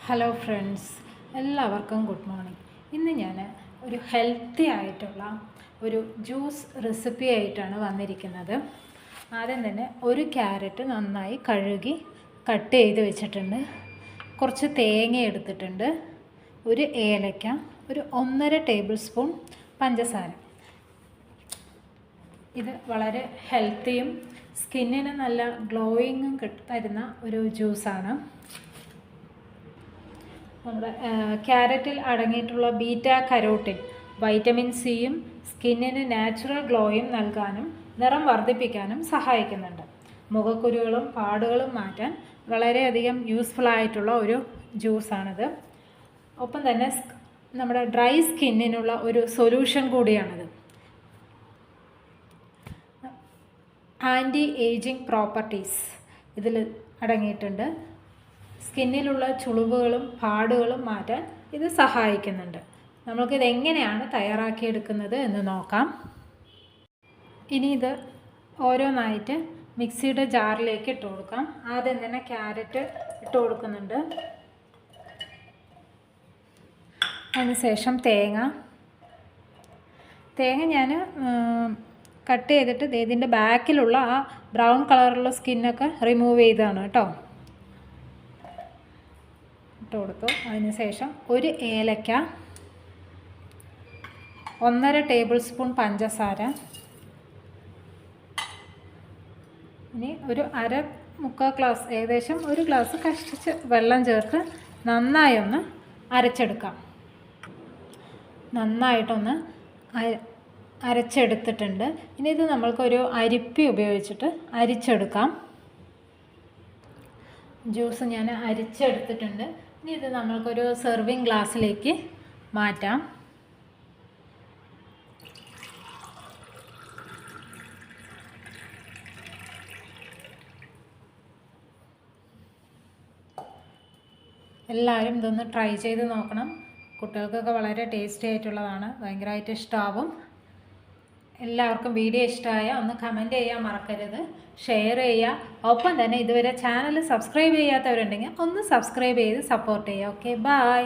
Hello friends, എല്ലാവർക്കും good morning. ഇന്ന് ഞാൻ ഒരു ഹെൽത്തി ആയിട്ടുള്ള ഒരു ജ്യൂസ് റെസിപ്പി ആയിട്ടാണ് വന്നിരിക്കുന്നത്. ആദ്യം തന്നെ ഒരു ക്യാരറ്റ് നന്നായി കഴുകി കട്ട് ചെയ്ത് വെച്ചിട്ടുണ്ട്. കുറച്ച് തേങ്ങ എടുത്തിട്ടുണ്ട്, ഒരു ഏലക്ക, ഒരു 1.5 ടേബിൾ സ്പൂൺ പഞ്ചസാര. ഇത് വളരെ ഹെൽത്തിയും സ്കിന്നിന് നല്ല ഗ്ലോയിങ്ങും തരുന്ന ഒരു ജ്യൂസാണ്. നമ്മുടെ ക്യാരറ്റിൽ അടങ്ങിയിട്ടുള്ള ബീറ്റ കരോട്ടിൻ വൈറ്റമിൻ സിയും സ്കിന്നിന് നാച്ചുറൽ ഗ്ലോയും നൽകാനും നിറം വർദ്ധിപ്പിക്കാനും സഹായിക്കുന്നുണ്ട്. മുഖക്കുരുകളും പാടുകളും മാറ്റാൻ വളരെയധികം യൂസ്ഫുൾ ആയിട്ടുള്ള ഒരു ജ്യൂസാണിത്. ഒപ്പം തന്നെ നമ്മുടെ ഡ്രൈ സ്കിന്നിനുള്ള ഒരു സൊല്യൂഷൻ കൂടിയാണിത്. ആൻറ്റി ഏജിങ് പ്രോപ്പർട്ടീസ് ഇതിൽ അടങ്ങിയിട്ടുണ്ട്. സ്കിന്നിലുള്ള ചുളിവുകളും പാടുകളും മാറ്റാൻ ഇത് സഹായിക്കുന്നുണ്ട്. നമുക്കിത് എങ്ങനെയാണ് തയ്യാറാക്കിയെടുക്കുന്നത് എന്ന് നോക്കാം. ഇനി ഇത് ഓരോന്നായിട്ട് മിക്സിയുടെ ജാറിലേക്ക് ഇട്ട് കൊടുക്കാം. ആദ്യം തന്നെ ക്യാരറ്റ് ഇട്ട് കൊടുക്കുന്നുണ്ട്. അതിനുശേഷം തേങ്ങ ഞാൻ കട്ട് ചെയ്തിട്ട് ഇതിൻ്റെ ബാക്കിലുള്ള ആ ബ്രൗൺ കളറുള്ള സ്കിന്നൊക്കെ റിമൂവ് ചെയ്തതാണ് കേട്ടോ. ഇട്ട് കൊടുത്തു. അതിനുശേഷം ഒരു ഏലക്ക, 1.5 ടേബിൾ സ്പൂൺ പഞ്ചസാര, ഇനി ഒരു മുക്കാൽ ഗ്ലാസ്, ഏകദേശം ഒരു ഗ്ലാസ് കഷ്ടിച്ച് വെള്ളം ചേർത്ത് നന്നായി ഒന്ന് അരച്ചെടുക്കാം. നന്നായിട്ടൊന്ന് അരച്ചെടുത്തിട്ടുണ്ട്. ഇനി ഇത് നമ്മൾക്കൊരു അരിപ്പി ഉപയോഗിച്ചിട്ട് അരിച്ചെടുക്കാം. ജ്യൂസ് ഞാൻ അരിച്ചെടുത്തിട്ടുണ്ട്. ഇനി ഇത് നമ്മൾക്കൊരു സെർവിങ് ഗ്ലാസ്സിലേക്ക് മാറ്റാം. എല്ലാവരും ഇതൊന്ന് ട്രൈ ചെയ്ത് നോക്കണം. കുട്ടികൾക്കൊക്കെ വളരെ ടേസ്റ്റി ആയിട്ടുള്ളതാണ്, ഭയങ്കരമായിട്ട് ഇഷ്ടമാവും. എല്ലാവർക്കും വീഡിയോ ഇഷ്ടമായ ഒന്ന് കമൻറ്റ് ചെയ്യാൻ മറക്കരുത്, ഷെയർ ചെയ്യുക. ഒപ്പം തന്നെ ഇതുവരെ ചാനൽ സബ്സ്ക്രൈബ് ചെയ്യാത്തവരുണ്ടെങ്കിൽ ഒന്ന് സബ്സ്ക്രൈബ് ചെയ്ത് സപ്പോർട്ട് ചെയ്യുക. Okay, by.